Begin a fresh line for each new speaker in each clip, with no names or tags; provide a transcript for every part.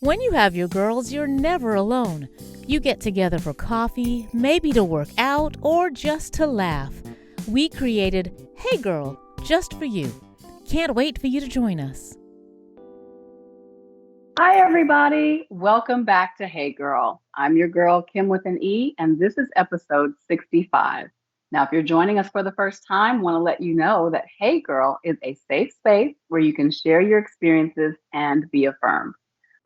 When you have your girls, you're never alone. You get together for coffee, maybe to work out, or just to laugh. We created Hey Girl, just for you. Can't wait for you to join us.
Hi, everybody. Welcome back to Hey Girl. I'm your girl, Kim with an E, and this is episode 65. Now, if you're joining us for the first time, want to let you know that Hey Girl is a safe space where you can share your experiences and be affirmed.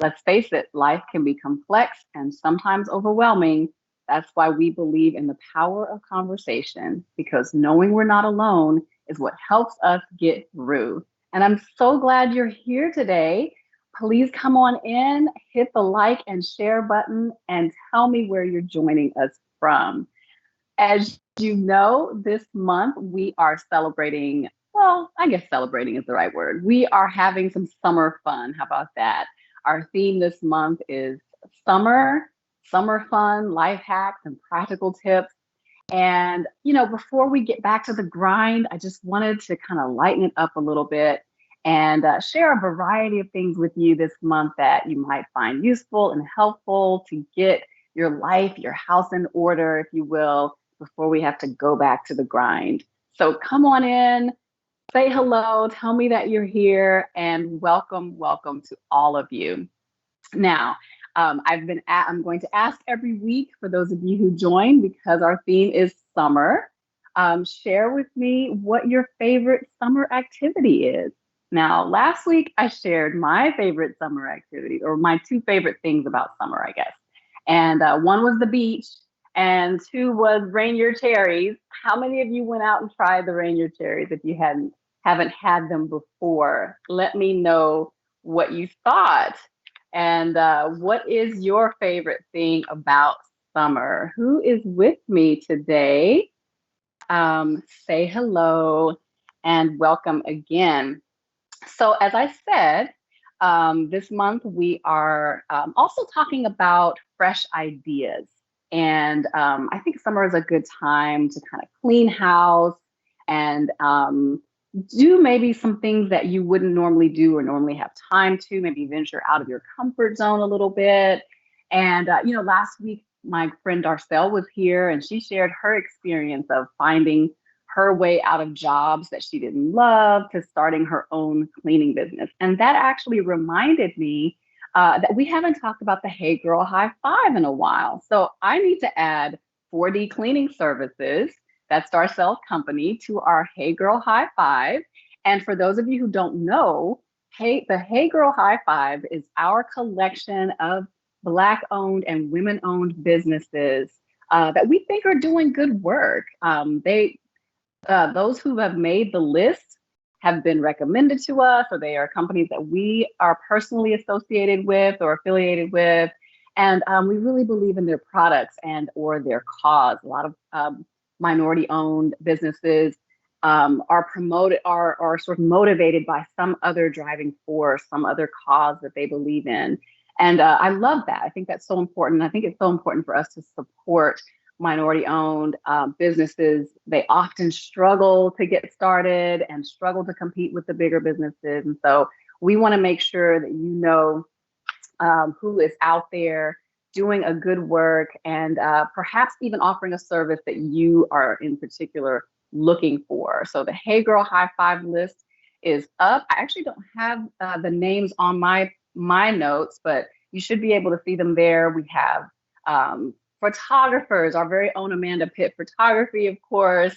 Let's face it, life can be complex and sometimes overwhelming. That's why we believe in the power of conversation, because knowing we're not alone is what helps us get through. And I'm so glad you're here today. Please come on in, hit the like and share button, and tell me where you're joining us from. As you know, this month we are celebrating, well, I guess celebrating is the right word. We are having some summer fun. How about that? Our theme this month is summer, summer fun, life hacks, and practical tips. And, before we get back to the grind, I just wanted to kind of lighten it up a little bit and share a variety of things with you this month that you might find useful and helpful to get your life, your house in order, if you will, before we have to go back to the grind. So come on in, say hello, tell me that you're here, and welcome to all of you. Now, I'm going to ask every week for those of you who join, because our theme is summer. Share with me what your favorite summer activity is. Now, last week I shared my favorite summer activity, or my two favorite things about summer, I guess. And one was the beach, and two was reindeer cherries. How many of you went out and tried the reindeer cherries if you haven't had them before? Let me know what you thought. And what is your favorite thing about summer? Who is with me today? Say hello and welcome again. So, as I said, this month we are also talking about fresh ideas. And I think summer is a good time to kind of clean house and do maybe some things that you wouldn't normally do or normally have time to, maybe venture out of your comfort zone a little bit. And, last week, my friend Darcel was here and she shared her experience of finding her way out of jobs that she didn't love to starting her own cleaning business. And that actually reminded me that we haven't talked about the Hey Girl High Five in a while. So I need to add 4D Cleaning Services, that's Darcel's company, to our Hey Girl High Five. And for those of you who don't know, the Hey Girl High Five is our collection of Black-owned and women-owned businesses that we think are doing good work. Those who have made the list have been recommended to us, or they are companies that we are personally associated with or affiliated with. And we really believe in their products and or their cause. A lot of minority-owned businesses are sort of motivated by some other driving force, some other cause that they believe in. And I love that. I think that's so important. I think it's so important for us to support minority-owned businesses. They often struggle to get started and struggle to compete with the bigger businesses. And so we want to make sure that you know who is out there doing a good work and perhaps even offering a service that you are in particular looking for. So the Hey Girl High Five list is up. I actually don't have the names on my notes, but you should be able to see them there. We have photographers, our very own Amanda Pitt Photography, of course,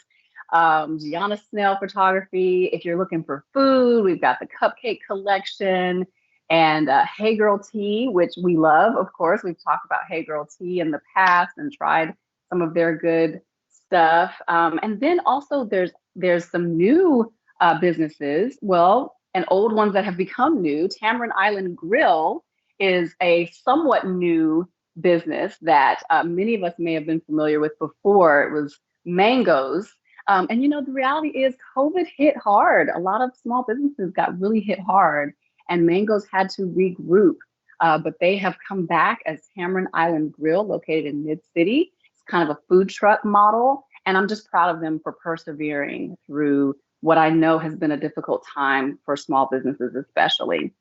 Gianna Snell Photography. If you're looking for food, we've got the Cupcake Collection and Hey Girl Tea, which we love, of course. We've talked about Hey Girl Tea in the past and tried some of their good stuff. And then also there's some new businesses, well, and old ones that have become new. Tamarind Island Grill is a somewhat new business that many of us may have been familiar with before. It was Mangoes. And the reality is COVID hit hard. A lot of small businesses got really hit hard, and Mangoes had to regroup. But they have come back as Tamarind Island Grill, located in Mid-City. It's kind of a food truck model. And I'm just proud of them for persevering through what I know has been a difficult time for small businesses, especially.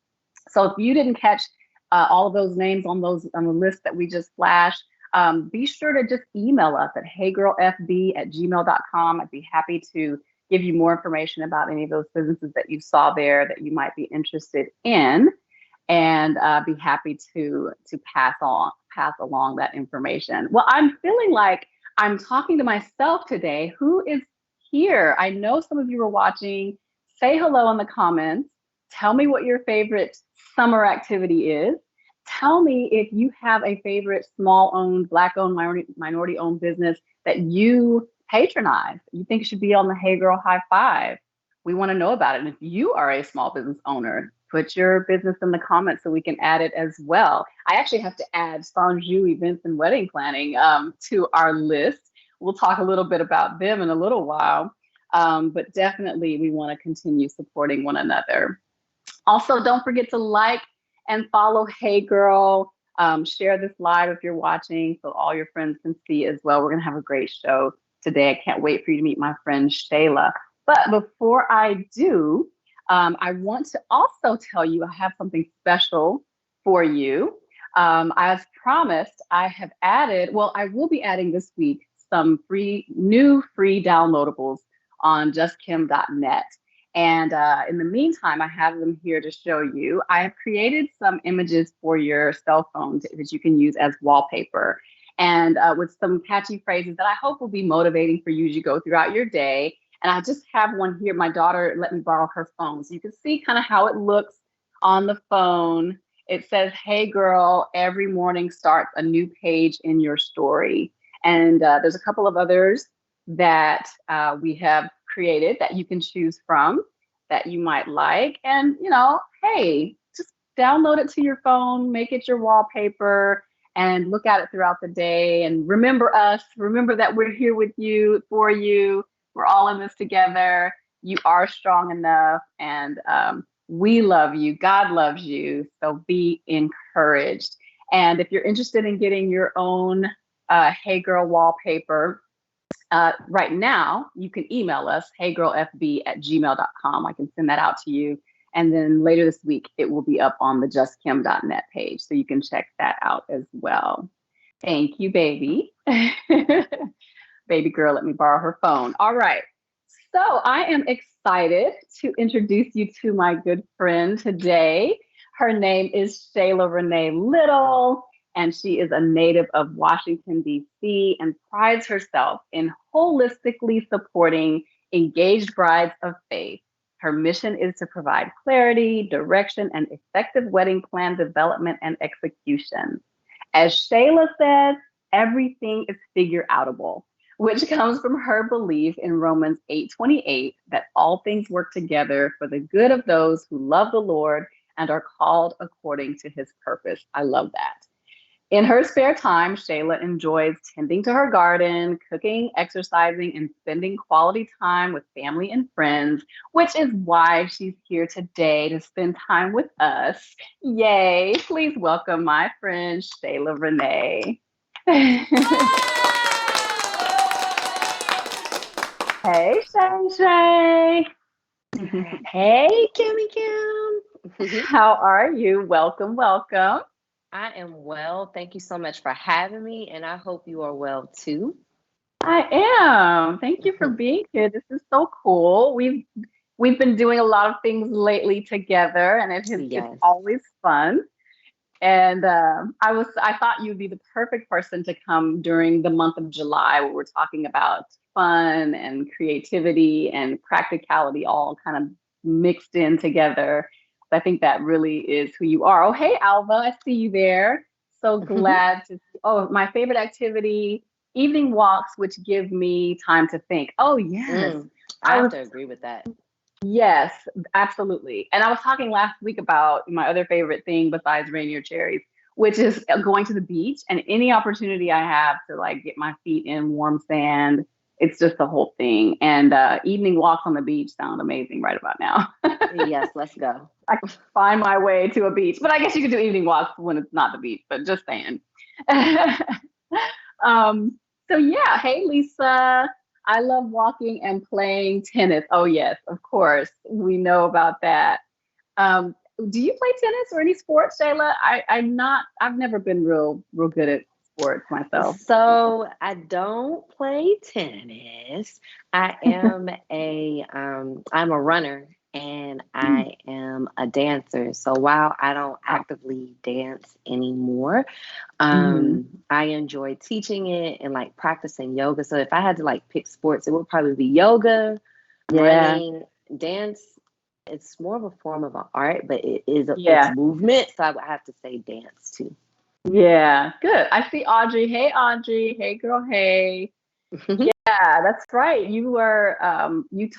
So if you didn't catch all of those names on the list that we just flashed. Be sure to just email us at heygirlfb@gmail.com. I'd be happy to give you more information about any of those businesses that you saw there that you might be interested in, and be happy to pass along that information. Well, I'm feeling like I'm talking to myself today. Who is here? I know some of you are watching. Say hello in the comments. Tell me what your favorite summer activity is. Tell me if you have a favorite small-owned, Black-owned, minority-owned business that you patronize. You think should be on the Hey Girl High Five. We want to know about it. And if you are a small business owner, put your business in the comments so we can add it as well. I actually have to add Sonju Events and Wedding Planning to our list. We'll talk a little bit about them in a little while, but definitely we want to continue supporting one another. Also, don't forget to like and follow Hey Girl. Share this live if you're watching so all your friends can see as well. We're going to have a great show today. I can't wait for you to meet my friend Shayla. But before I do, I want to also tell you I have something special for you. As promised, I have added, well, I will be adding this week some new free downloadables on justkim.net. And in the meantime, I have them here to show you. I have created some images for your cell phone that you can use as wallpaper, and with some catchy phrases that I hope will be motivating for you as you go throughout your day. And I just have one here. My daughter let me borrow her phone, so you can see kind of how it looks on the phone. It says, "Hey girl, every morning starts a new page in your story." And there's a couple of others that we have created that you can choose from that you might like. And, hey, just download it to your phone, make it your wallpaper, and look at it throughout the day. And remember us, remember that we're here with you, for you. We're all in this together. You are strong enough, and we love you. God loves you. So be encouraged. And if you're interested in getting your own Hey Girl wallpaper, right now, you can email us, heygirlfb@gmail.com. I can send that out to you. And then later this week, it will be up on the justkim.net page. So you can check that out as well. Thank you, baby. Baby girl, let me borrow her phone. All right. So I am excited to introduce you to my good friend today. Her name is Shayla-Renee Little, and she is a native of Washington, D.C., and prides herself in holistically supporting engaged brides of faith. Her mission is to provide clarity, direction, and effective wedding plan development and execution. As Shayla says, everything is figure-outable, which comes from her belief in Romans 8:28 that all things work together for the good of those who love the Lord and are called according to his purpose. I love that. In her spare time, Shayla enjoys tending to her garden, cooking, exercising, and spending quality time with family and friends, which is why she's here today to spend time with us. Yay! Please welcome my friend, Shayla-Renee. Hey, Shay Shay.
Hey, Kimmy Kim.
How are you? Welcome, welcome.
I am well. Thank you so much for having me, and I hope you are well too.
I am. Thank you for being here. This is so cool. We've been doing a lot of things lately together, and it's always fun. And I thought you'd be the perfect person to come during the month of July, where we're talking about fun and creativity and practicality all kind of mixed in together. I think that really is who you are. Oh, hey, Alva, I see you there. So glad to see. Oh, my favorite activity, evening walks, which give me time to think. Oh, yes.
I have to agree with that.
Yes, absolutely. And I was talking last week about my other favorite thing besides Rainier Cherries, which is going to the beach, and any opportunity I have to like get my feet in warm sand. It's just the whole thing. And evening walks on the beach sound amazing right about now.
Yes, let's go.
I can find my way to a beach, but I guess you could do evening walks when it's not the beach, but just saying. So yeah, hey Lisa, I love walking and playing tennis. Oh yes, of course, we know about that. Do you play tennis or any sports, Shayla? I've never been real good at sports myself.
So I don't play tennis. I'm a runner and I am a dancer. So while I don't actively dance anymore,
Mm-hmm.
I enjoy teaching it and like practicing yoga. So if I had to like pick sports, it would probably be yoga,
Yeah.
running, dance. It's more of a form of an art, but it's
Yeah.
movement. So I would have to say dance too.
Yeah. Good. I see Audrey. Hey, Audrey. Hey, girl. Hey. Yeah, that's right. You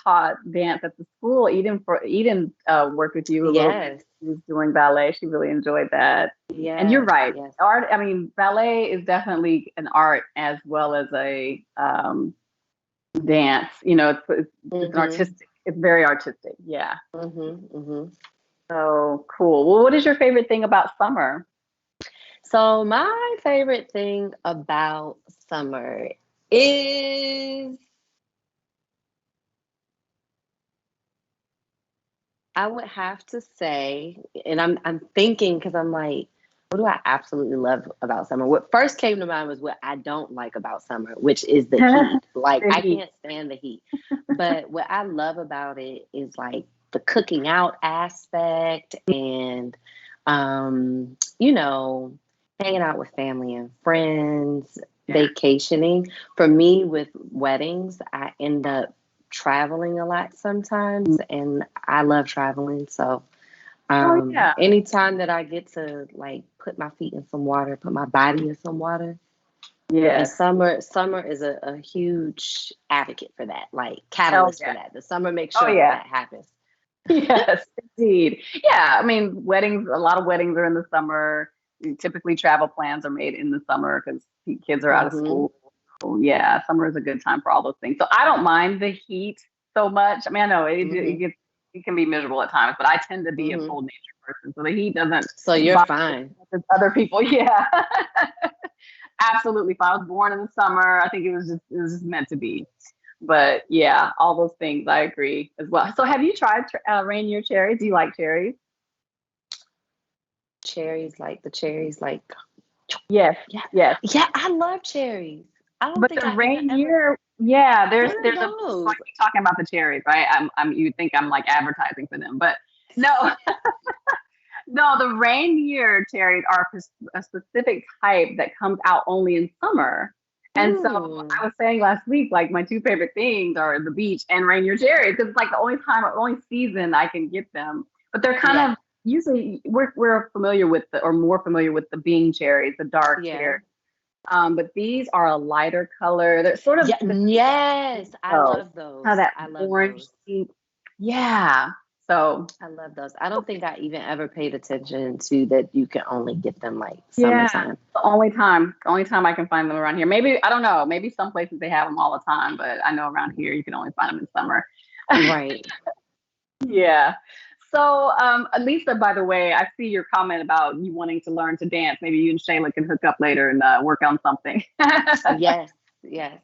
taught dance at the school. Eden worked with you a little bit.
Yes,
She was doing ballet. She really enjoyed that. And you're
yes,
right.
yes.
Art, I mean, ballet is definitely an art as well as a dance. It's an
Mhm,
artistic. It's very artistic. Yeah.
mhm, mhm.
So cool. Well, what is your favorite thing about summer?
So my favorite thing about summer is I would have to say, and I'm thinking because I'm like, what do I absolutely love about summer? What first came to mind was what I don't like about summer, which is the heat. Like
The
I
heat.
can't stand the heat. But what I love about it is like the cooking out aspect and you know, hanging out with family and friends,
Yeah.
vacationing. For me with weddings, I end up traveling a lot sometimes and I love traveling. So
Oh yeah.
anytime that I get to like put my feet in some water, put my body in some water, and
Yes.
summer is a huge advocate for that, like
Oh
catalyst for
yeah.
that. The summer makes
Oh
sure that
yeah.
that happens.
Yes, indeed. Yeah, I mean, weddings, a lot of weddings are in the summer. Typically, travel plans are made in the summer because kids are out of
Hmm.
school. So, yeah, summer is a good time for all those things. So I don't mind the heat so much. I mean, I know
Hmm.
it can be miserable at times, but I tend to be a
Hmm.
cold nature person, so the heat doesn't
So you're
bother me
fine.
as much as other people. Yeah, absolutely fine. I was born in the summer. I think it was just meant to be. But yeah, all those things I agree as well. So have you tried reindeer cherries? Do you like cherries?
Cherries, like
Yes,
yeah,
yes.
yeah. I love cherries. I don't
But
think
the
I even ever.
reindeer, yeah, there's
What are
there's a like
those?
we talking about the cherries, right? You'd think I'm like advertising for them, but no, no, the reindeer cherries are a specific type that comes out only in summer. And so
Hmm.
I was saying last week, like my two favorite things are the beach and reindeer cherries because it's like the only season I can get them. But they're kind
Yeah.
of usually we're familiar with or more familiar with the Bing cherries, the dark
Yeah.
cherries. But these are a lighter color. They're sort of
Yeah. Yes. I
so
love
kind of
those.
that
I love
orange
those.
pink. Yeah. So
I love those. I don't think I even ever paid attention to that you can only get them like
yeah,
summertime.
the only time I can find them around here. Maybe I don't know. Maybe some places they have them all the time, but I know around here you can only find them in summer.
Right.
Yeah. So, Lisa, by the way, I see your comment about you wanting to learn to dance. Maybe you and Shayla can hook up later and work on something.
Yes. Yes.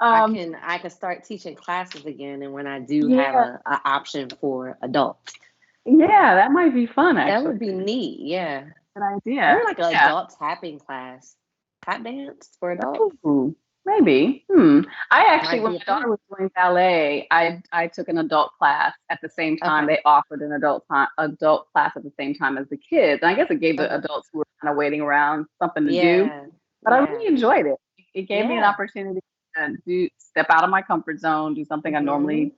um,
I can start teaching classes again and when I do have
yeah,
a option for adults.
yeah, that might be fun
That
actually.
would be neat. Yeah.
Good idea.
Maybe like an
Yeah.
adult tapping class. Tap dance for adults
Ooh, maybe. I actually,
might
when
be a
my daughter
thing.
was doing ballet, I took an adult class at the same time.
Okay.
They offered an adult class at the same time as the kids. And I guess it gave the
Okay.
adults who were kind of waiting around something to do.
Yeah.
But I
Yeah.
really enjoyed it. It gave me an
Yeah.
opportunity to step out of my comfort zone, do something I
Hmm.
normally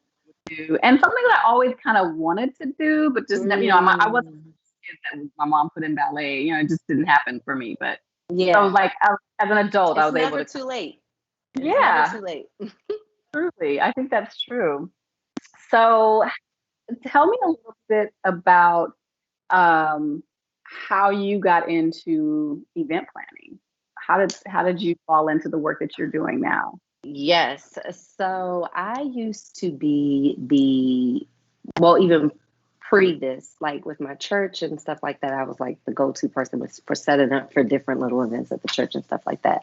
do, and something that I always kind of wanted to do, but just never, I wasn't
Mm.
a kid that my mom put in ballet. It just didn't happen for me. But I was
Yeah.
like, as an adult, I
It's
was able
never
to.
too late. It's never
Yeah,
too late.
truly. I think that's true. So tell me a little bit about um, how you got into event planning. How did you fall into the work that you're doing now?
Yes. So I used to be well, even pre this, like with my church and stuff like that, I was like the go to person for setting up for different little events at the church and stuff like that.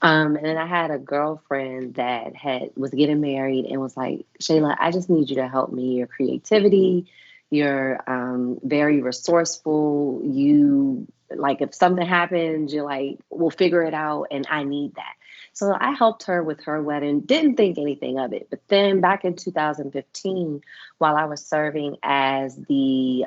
And then I had a girlfriend that was getting married and was like, Shayla, I just need you to help me. Your creativity, You're very resourceful. You like if something happens, you're like, we'll figure it out, and I need that. So I helped her with her wedding. Didn't think anything of it, but then back in 2015, while I was serving as the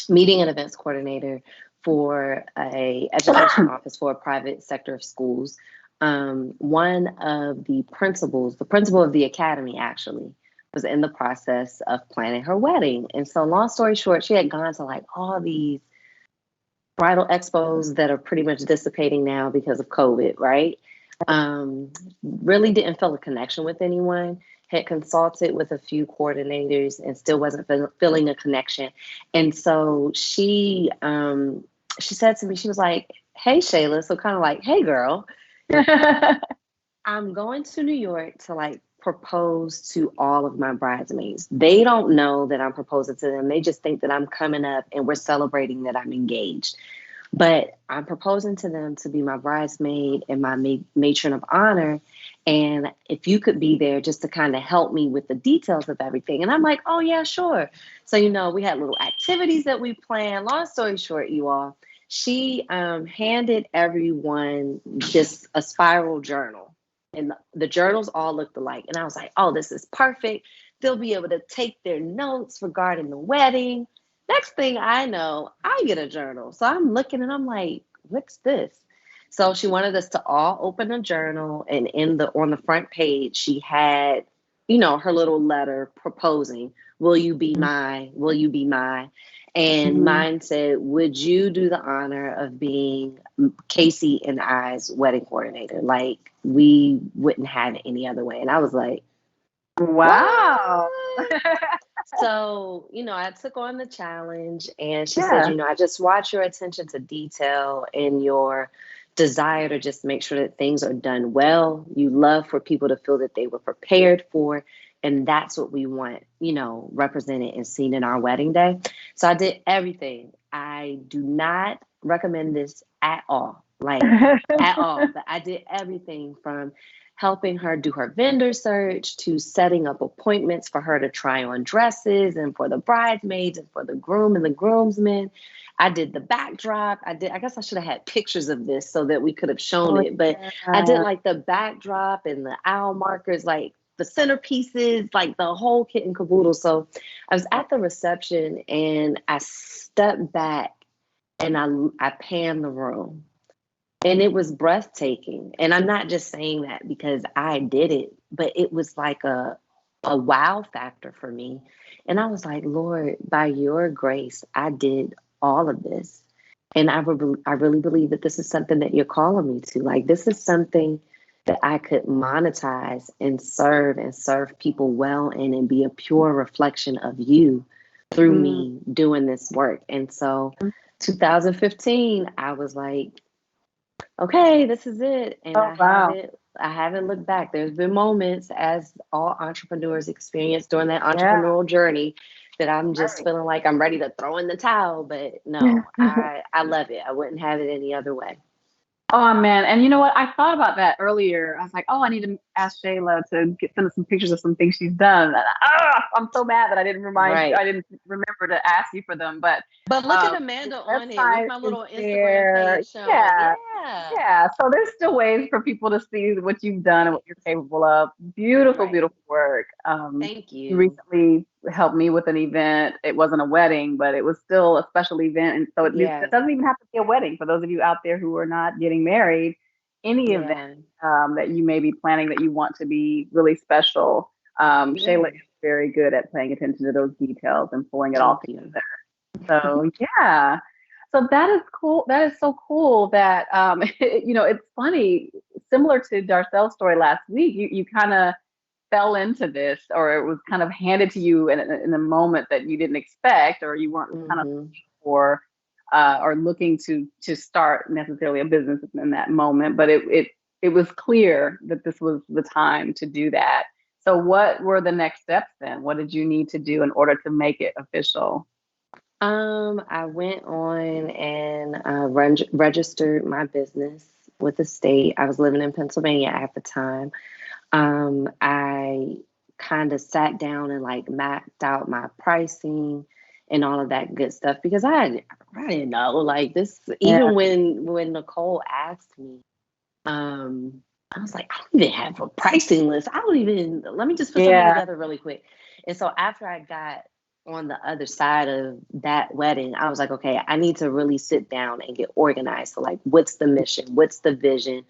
meeting and events coordinator for a education office for a private sector of schools, one of the principal of the academy actually, was in the process of planning her wedding. And so long story short, she had gone to like all these bridal expos that are pretty much dissipating now because of COVID, right? Really didn't feel a connection with anyone, had consulted with a few coordinators and still wasn't feeling a connection. And so she said to me, she was like, "Hey, Shayla," so kind of like, "Hey, girl, I'm going to New York to like propose to all of my bridesmaids. They don't know that I'm proposing to them. They just think that I'm coming up and we're celebrating that I'm engaged. But I'm proposing to them to be my bridesmaid and my matron of honor. And if you could be there just to kind of help me with the details of everything." And I'm like, "Oh, yeah, sure." So, we had little activities that we planned. Long story short, you all, she handed everyone just a spiral journal. And the journals all looked alike. And I was like, "Oh, this is perfect. They'll be able to take their notes regarding the wedding." Next thing I know, I get a journal. So I'm looking and I'm like, "What's this?" So she wanted us to all open a journal, and on the front page, she had, her little letter proposing, "Will you be my? Will you be my?" And mine said, "Would you do the honor of being Casey and I's wedding coordinator? Like, we wouldn't have it any other way." And I was like,
Wow.
"What?" So, I took on the challenge, and she said, "I just watch your attention to detail and your desire to just make sure that things are done well. You love for people to feel that they were prepared for. And that's what we want, represented and seen in our wedding day." So I did everything. I do not recommend this at all, like at all. But I did everything from helping her do her vendor search to setting up appointments for her to try on dresses and for the bridesmaids and for the groom and the groomsmen. I did the backdrop. I guess I should have had pictures of this so that we could have shown it. But I did like the backdrop and the aisle markers, like the centerpieces, like the whole kit and caboodle. So I was at the reception and I stepped back and I panned the room. And it was breathtaking. And I'm not just saying that because I did it, but it was like a wow factor for me. And I was like, "Lord, by your grace, I did all of this. And I really believe that this is something that you're calling me to. Like, this is something that I could monetize and serve people well in, and be a pure reflection of you through me doing this work." And so 2015, I was like, "Okay, this is it." And I haven't looked back. There's been moments, as all entrepreneurs experience during that entrepreneurial journey, that I'm just feeling like I'm ready to throw in the towel. But no, I love it. I wouldn't have it any other way.
Oh man, and you know what? I thought about that earlier. I was like, "Oh, I need to ask Shayla to send us some pictures of some things she's done." And, I'm so mad that I didn't I didn't remember to ask you for them. But
look at Amanda on it with my little Instagram page showing.
Yeah. So there's still ways for people to see what you've done and what you're capable of. Beautiful, beautiful work.
Thank you.
You recently helped me with an event. It wasn't a wedding, but it was still a special event. And so it doesn't even have to be a wedding. For those of you out there who are not getting married, any event that you may be planning that you want to be really special, Shayla is very good at paying attention to those details and pulling it all together. So yeah. So that is cool. That is so cool that it's funny, similar to Darcel's story last week, you kind of fell into this, or it was kind of handed to you in a moment that you didn't expect, or you weren't kind of looking for or looking to start necessarily a business in that moment, but it was clear that this was the time to do that. So what were the next steps then? What did you need to do in order to make it official?
I went on and registered my business with the state. I was living in Pennsylvania at the time. I kind of sat down and like mapped out my pricing and all of that good stuff, because I didn't know like this.
Yeah.
Even when Nicole asked me, I was like, I don't even have a pricing list. I don't even, let me just put something
Yeah.
together really quick. And so after I got on the other side of that wedding, I was like, okay, I need to really sit down and get organized. So like, what's the mission? What's the vision?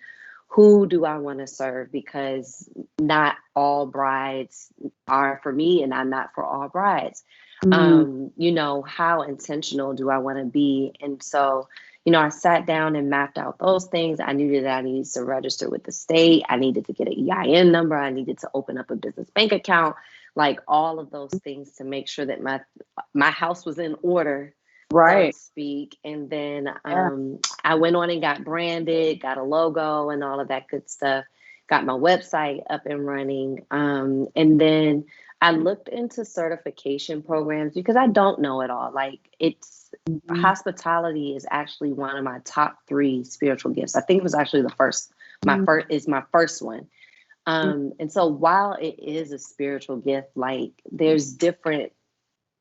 Who do I want to serve? Because not all brides are for me, and I'm not for all brides. You know, how intentional do I want to be? And so, you know, I sat down and mapped out those things. I knew that I needed to register with the state. I needed to get an EIN number. I needed to open up a business bank account, like all of those things to make sure that my house was in order, so to
Right.
speak. And then
Yeah.
I went on and got branded, got a logo and all of that good stuff, got my website up and running. And then I looked into certification programs because I don't know it all. Like
Mhm.
hospitality is actually one of my top 3 spiritual gifts. I think it was actually
Mhm.
my first one. And so while it is a spiritual gift, like there's different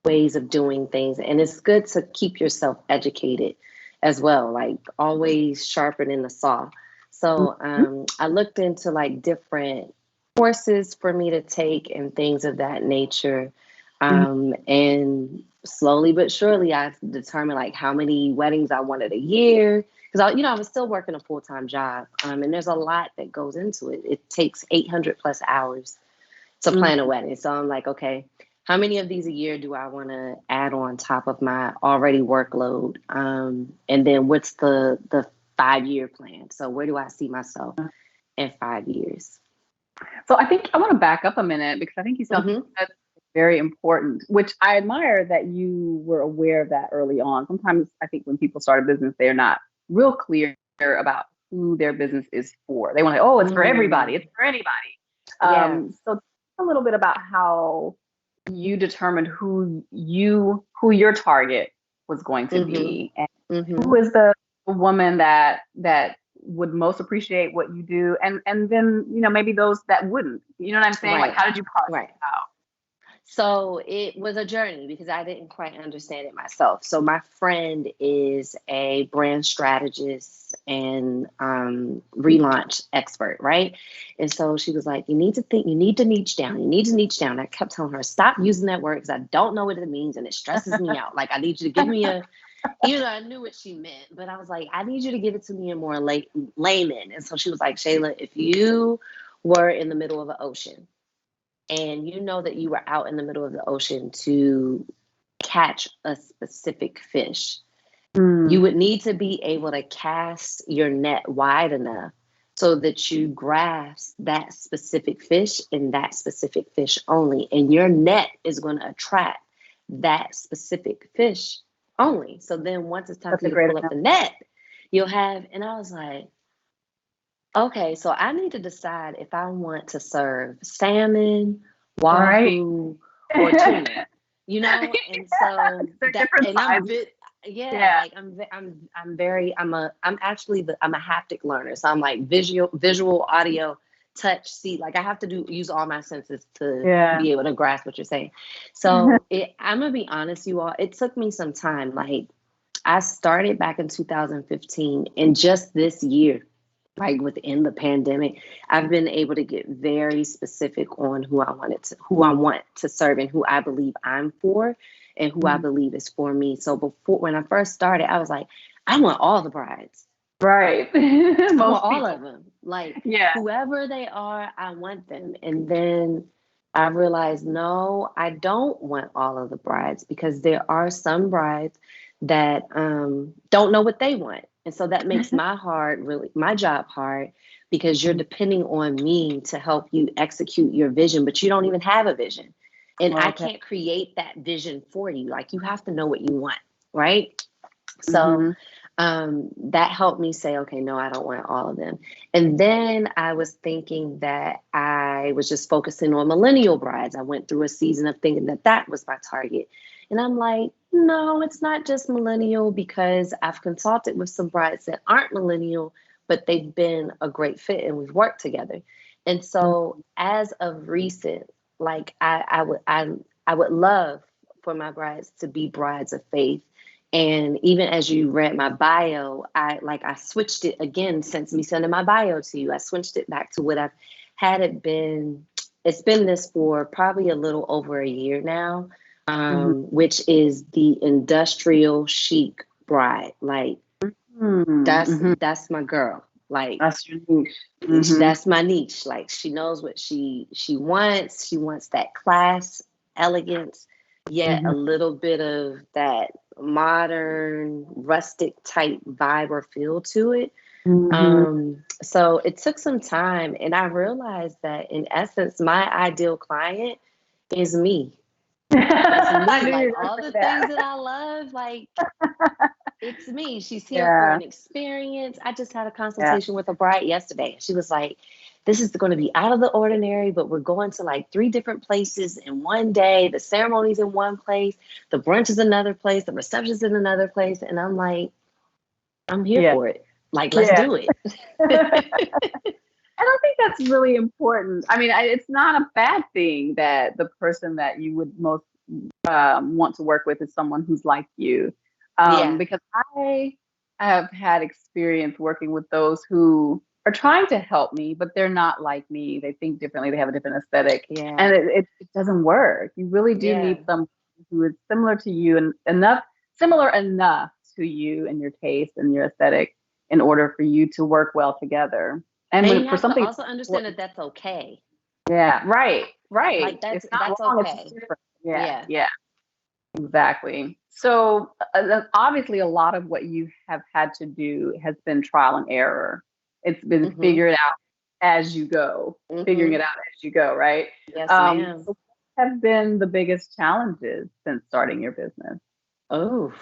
ways of doing things, and it's good to keep yourself educated as well, like always sharpening the saw. So
Mhm.
I looked into like different courses for me to take and things of that nature. And slowly but surely I determined like how many weddings I wanted a year, because I was still working a full-time job, and there's a lot that goes into it. It takes 800 plus hours to
Mhm.
plan a wedding. So I'm like, okay, how many of these a year do I want to add on top of my already workload? And then what's the 5-year plan? So where do I see myself in 5 years?
So I think I want to back up a minute because I think you said
Mm-hmm.
that's very important, which I admire that you were aware of that early on. Sometimes I think when people start a business, they're not real clear about who their business is for. They want to, oh, it's for everybody, it's for anybody.
Yeah.
So talk a little bit about how you determined who your target was going to
Mm-hmm.
be, and
Mm-hmm.
who is the woman that would most appreciate what you do, and then maybe those that wouldn't. You know what I'm saying? Like,
Right.
how did you parse
Right.
it out?
So it was a journey because I didn't quite understand it myself. So my friend is a brand strategist and relaunch expert, right? And so she was like, you need to niche down, you need to niche down. I kept telling her, stop using that word because I don't know what it means and it stresses me out. Like I need you to give me even though I knew what she meant, but I was like, I need you to give it to me in more layman. And so she was like, Shayla, if you were in the middle of an ocean, and you know that you were out in the middle of the ocean to catch a specific fish, you
Mm,
would need to be able to cast your net wide enough so that you grasp that specific fish and that specific fish only. And your net is going to attract that specific fish only. So then once it's time
that's
for
a
you to
great
pull up the net, you'll have, and I was like, okay, so I need to decide if I want to serve salmon,
right.
wahoo, or tuna. You know, and so
They're
that,
different
and
sizes.
yeah,
Yeah.
like I'm a haptic learner, so I'm like visual, audio, touch, see, like I have to use all my senses to
Yeah.
be able to grasp what you're saying. So I'm gonna be honest, you all, it took me some time. Like I started back in 2015, and just this year, like within the pandemic, I've been able to get very specific on who I want to serve and who I believe I'm for and who I
Mhm.
believe is for me. So before, when I first started, I was like, I want all the brides.
Right.
I want
Most
all
people.
of them. Like
Yeah.
whoever they are, I want them. And then I realized, no, I don't want all of the brides, because there are some brides that don't know what they want. And so that makes my job hard, because you're depending on me to help you execute your vision, but you don't even have a vision. And I
Okay.
can't create that vision for you. Like you have to know what you want, right? So
Hmm.
that helped me say, okay, no, I don't want all of them. And then I was thinking that I was just focusing on millennial brides. I went through a season of thinking that that was my target. And I'm like, no, it's not just millennial, because I've consulted with some brides that aren't millennial, but they've been a great fit and we've worked together. And so as of recent, like I would love for my brides to be brides of faith. And even as you read my bio, I switched it again since me sending my bio to you. I switched it back to what I've had it been. It's been this for probably a little over a year now, which is the industrial chic bride. Like that's my girl. Like
That's your niche.
that's my niche. Like she knows what she wants. She wants that class, elegance, yet a little bit of that modern, rustic type vibe or feel to it. So it took some time, and I realized that in essence, my ideal client is me. It's
I
me.
knew you
Like
were
all
gonna
the
say that.
things that I love, like it's me. She's here for
Yeah,
an experience. I just had a
yeah.
consultation with a bride yesterday. She was like, this is going to be out of the ordinary, but we're going to like 3 different places in one day. The ceremony's in one place, the brunch is another place, the reception's in another place. And I'm like, I'm here
Yeah.
for it. Like, let's
Yeah.
do it.
And I think that's really important. I mean, it's not a bad thing that the person that you would most want to work with is someone who's like you.
Yeah.
Because I have had experience working with those who are trying to help me, but they're not like me. They think differently. They have a different aesthetic,
Yeah.
and it doesn't work. You really do
Yeah.
need someone who is similar to you and similar enough to you and your taste and your aesthetic in order for you to work well together. And
And
when
you
for
have to
something,
also understand that that's okay.
yeah, right, right.
Like
It's not
that's
wrong. It's just
okay.
different. Yeah,
Yeah.
yeah, exactly. So obviously, a lot of what you have had to do has been trial and error. It's been
Mm-hmm.
figured out as you go, figuring
Mm-hmm.
it out as you go, right?
Yes, ma'am.
So what have been the biggest challenges since starting your business?
Oh,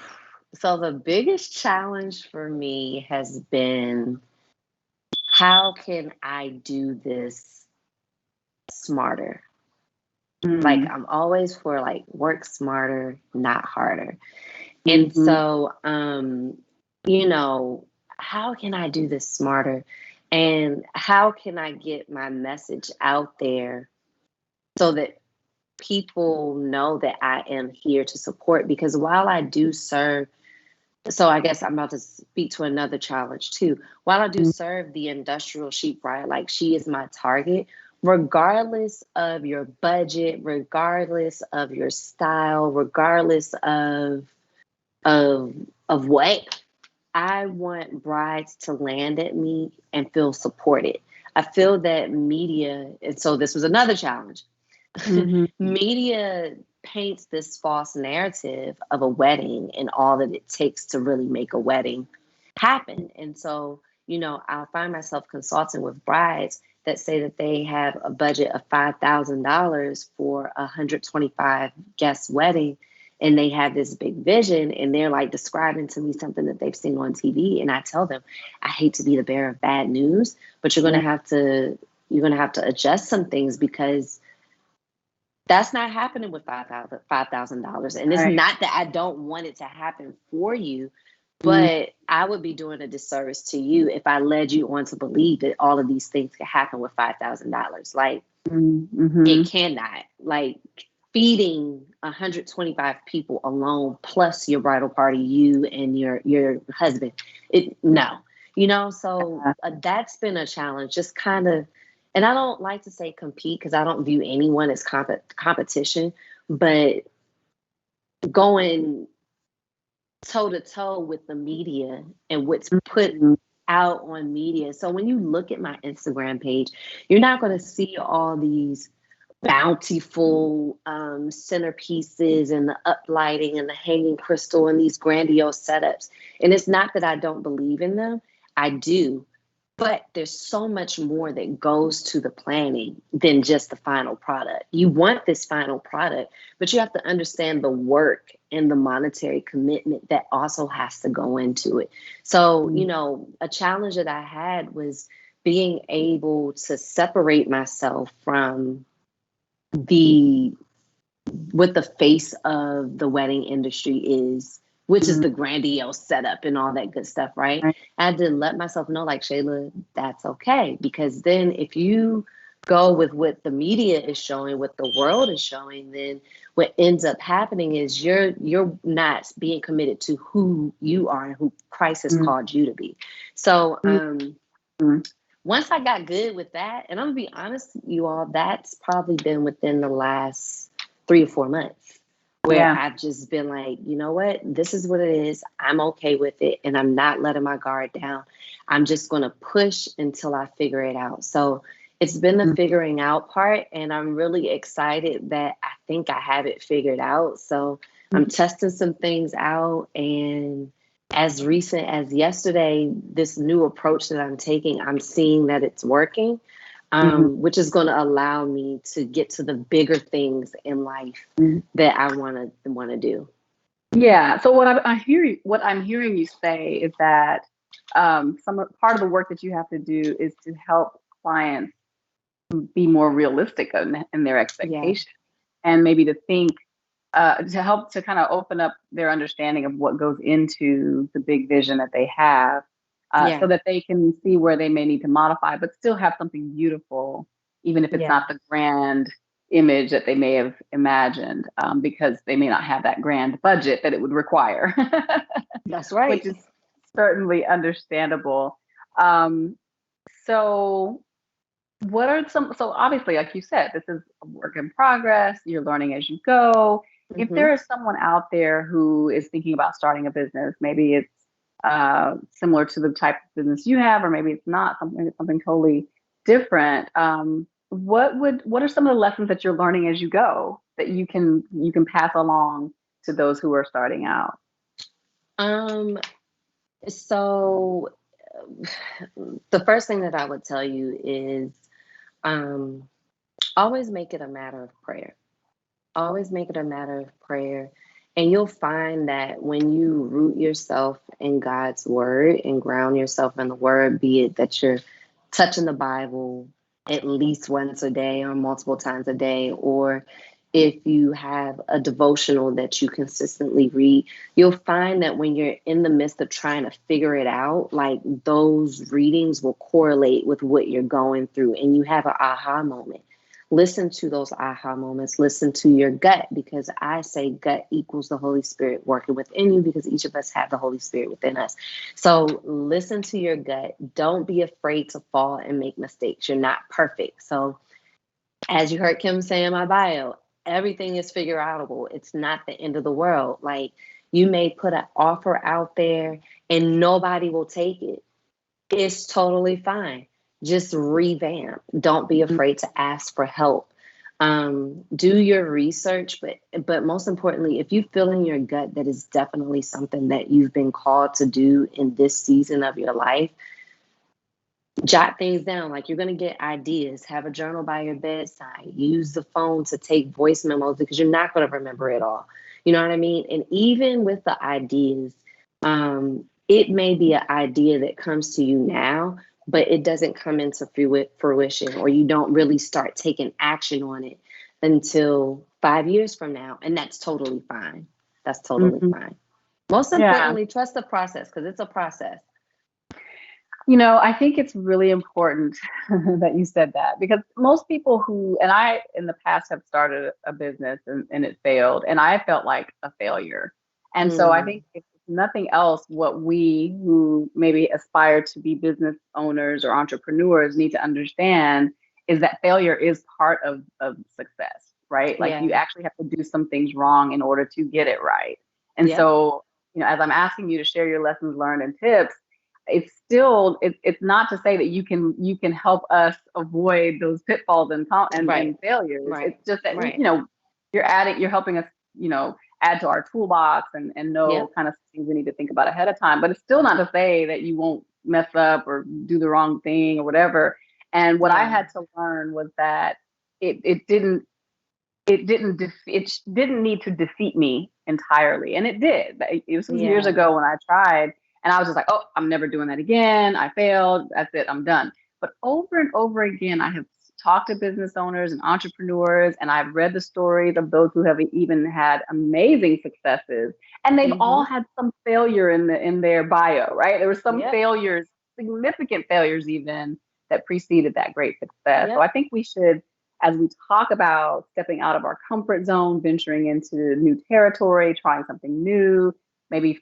so the biggest challenge for me has been how can I do this smarter? Like
Mm,
I'm always for like work smarter, not harder. And
mm-hmm,
so you know, how can I do this smarter? And how can I get my message out there so that people know that I am here to support? Because while I do serve, so I guess I'm about to speak to another challenge too. While I do serve the industrial sheep bride, like she is my target, regardless of your budget, regardless of your style, regardless of of what, I want brides to land at me and feel supported. I feel that media, and so this was another challenge.
mm-hmm,
Media paints this false narrative of a wedding and all that it takes to really make a wedding happen. And so, I'll find myself consulting with brides that say that they have a budget of $5,000 for a 125 guest wedding. And they have this big vision and they're like describing to me something that they've seen on TV. And I tell them, I hate to be the bearer of bad news, but you're
yeah,
going to have to adjust some things because that's not happening with $5,000. And it's
right.
not that I don't want it to happen for you,
Mm-hmm,
but I would be doing a disservice to you if I led you on to believe that all of these things could happen with $5,000. Like
mm-hmm,
it cannot. Like feeding 125 people alone, plus your bridal party, you and your husband. No. So that's been a challenge. Just kind of, and I don't like to say compete because I don't view anyone as competition, but going toe to toe with the media and what's put
mm-hmm,
out on media. So when you look at my Instagram page, you're not going to see all these bountiful centerpieces and the uplighting and the hanging crystal and these grandiose setups. And it's not that I don't believe in them. I do. But there's so much more that goes to the planning than just the final product. You want this final product, but you have to understand the work and the monetary commitment that also has to go into it. So, a challenge that I had was being able to separate myself from the what the face of the wedding industry is, which is
mm-hmm,
the grandiose setup and all that good stuff, right?
right.
I had to let myself know, like, Shayla, that's okay. Because then if you go with what the media is showing, what the world is showing, then what ends up happening is you're not being committed to who you are and who Christ has called you to be. So
Mm-hmm.
once I got good with that, and I'm gonna be honest, you all, that's probably been within the last 3 or 4 months where
Yeah.
I've just been like, you know what, this is what it is. I'm okay with it, and I'm not letting my guard down. I'm just gonna push until I figure it out. So it's been the figuring out part, and I'm really excited that I think I have it figured out. So I'm testing some things out, and as recent as yesterday, this new approach that I'm taking, I'm seeing that it's working, which is going to allow me to get to the bigger things in life that I want to do.
Yeah. So what I'm hearing you say is that part of the work that you have to do is to help clients be more realistic in their
Yeah,
expectations, and maybe to think to help to kind of open up their understanding of what goes into the big vision that they have, so
yeah,
that they can see where they may need to modify, but still have something beautiful, even if it's
yeah.
not the grand image that they may have imagined, because they may not have that grand budget that it would require,
That's
which
right.
is certainly understandable. Um, so so obviously, like you said, this is a work in progress. You're learning as you go. If
Hmm.
there is someone out there who is thinking about starting a business, maybe it's similar to the type of business you have, or maybe it's not, something totally different. What are some of the lessons that you're learning as you go that you can pass along to those who are starting out?
Um, so the first thing that I would tell you is um, always make it a matter of prayer. Always make it a matter of prayer. And you'll find that when you root yourself in God's word and ground yourself in the word, be it that you're touching the Bible at least once a day or multiple times a day, or if you have a devotional that you consistently read, you'll find that when you're in the midst of trying to figure it out, like those readings will correlate with what you're going through and you have an aha moment. Listen to those aha moments. Listen to your gut, because I say gut equals the Holy Spirit working within you, because each of us have the Holy Spirit within us. So listen to your gut. Don't be afraid to fall and make mistakes. You're not perfect. So as you heard Kim say in my bio, everything is figure outable. It's not the end of the world. Like, you may put an offer out there and nobody will take it. It's totally fine. Just revamp. Don't be afraid to ask for help. Do your research, but most importantly, if you feel in your gut that is definitely something that you've been called to do in this season of your life, jot things down. Like, you're going to get ideas. Have a journal by your bedside. Use the phone to take voice memos, because you're not going to remember it all. You know what I mean? And even with the ideas, it may be an idea that comes to you now, but it doesn't come into fruition, or you don't really start taking action on it until 5 years from now. And that's totally fine. That's totally
Mhm.
fine. Most
Yeah.
importantly, trust the process, because it's a process.
I think it's really important that you said that, because most people and I in the past have started a business, and it failed, and I felt like a failure. And so I
Mm,
think if nothing else, what we who maybe aspire to be business owners or entrepreneurs need to understand is that failure is part of success, right? Like, you
yeah.
actually have to do some things wrong in order to get it right. And
Yep.
so, as I'm asking you to share your lessons learned and tips, it's not to say that you can help us avoid those pitfalls and
Right.
failures.
Right.
It's just that
Right.
you're helping us, add to our toolbox, and know
Yep.
kind of things we need to think about ahead of time. But it's still not to say that you won't mess up or do the wrong thing or whatever. And what I
Yeah.
had to learn was that it didn't need to defeat me entirely, and it did. It was some years
Yeah.
ago when I tried, and I was just like, oh, I'm never doing that again. I failed. That's it. I'm done. But over and over again, I have talked to business owners and entrepreneurs, and I've read the stories of those who have even had amazing successes, and they've all
Mm-hmm.
had some failure in their bio, right? There were some
Yep.
failures, significant failures even, that preceded that great success. So
Yep.
I think we should, as we talk about stepping out of our comfort zone, venturing into new territory, trying something new, maybe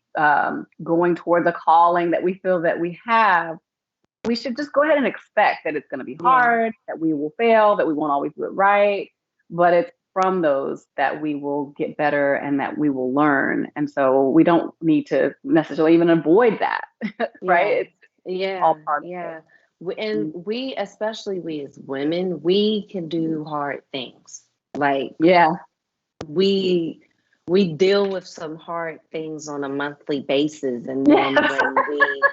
going toward the calling that we feel that we have, we should just go ahead and expect that it's going to be
Yeah.
hard, that we will fail, that we won't always do it right. But it's from those that we will get better and that we will learn. And so we don't need to necessarily even avoid that,
Yeah.
right? It's
Yeah.
all part of
Yeah.
it.
And we, especially we as women, we can do hard things. Like
Yeah.
we we deal with some hard things on a monthly basis, and then
Yes.
when we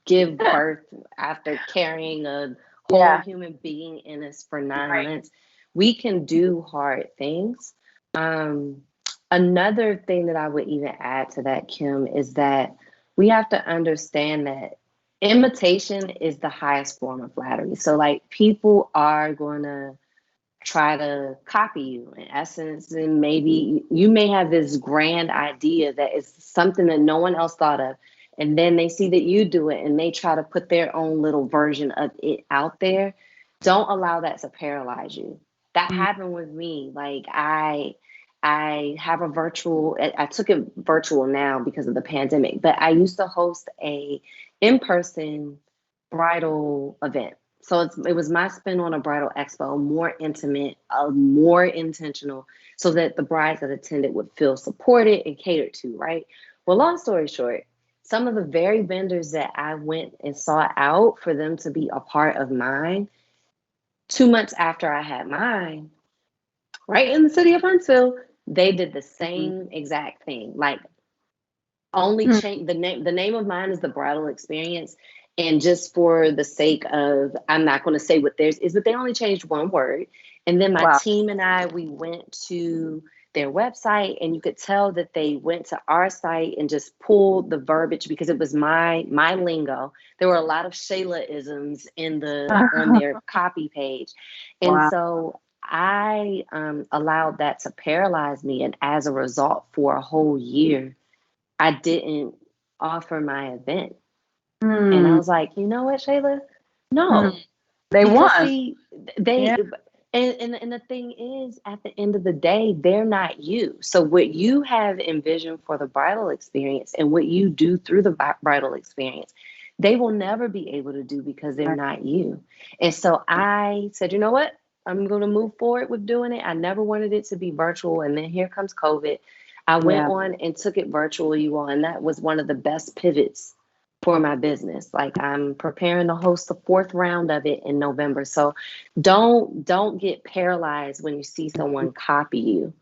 give birth after carrying a whole
Yeah.
human being in us for 9 months,
Right.
we can do hard things. Um, Another thing that I would even add to that, Kim, is that we have to understand that imitation is the highest form of flattery. So, like, people are going to try to copy you in essence, and maybe you may have this grand idea that is something that no one else thought of, and then they see that you do it and they try to put their own little version of it out there. Don't allow that to paralyze you. That happened with me. Like I have a virtual, I took it virtual now because of the pandemic, but I used to host a in-person bridal event. So it was my spin on a bridal expo, more intimate, more intentional, so that the brides that attended would feel supported and catered to, right? Well, long story short, some of the very vendors that I went and sought out for them to be a part of mine, 2 months after I had mine, right in the city of Huntsville, they did the
Mhm.
same exact thing. Like only
Mhm.
change the name of mine is the bridal experience, and just for the sake of, I'm not going to say what theirs is, but they only changed one word. And then my
Wow.
team and I, we went to their website, and you could tell that they went to our site and just pulled the verbiage because it was my lingo. There were a lot of Shayla-isms in the on their copy page, and
Wow.
so I allowed that to paralyze me, and as a result, for a whole year I didn't offer my event. And I
Mm.
was like, you know what, Shayla? No.
Mm. They
Because
won.
see, they
Yeah.
and the thing is, at the end of the day, they're not you. So what you have envisioned for the bridal experience and what you do through the bridal experience, they will never be able to do because they're
Right.
not you. And so I said, you know what? I'm going to move forward with doing it. I never wanted it to be virtual. And then here comes COVID. I went
Yeah.
on and took it virtual, you all, and that was one of the best pivots for my business. Like I'm preparing to host the fourth round of it in November. So don't get paralyzed when you see someone copy you.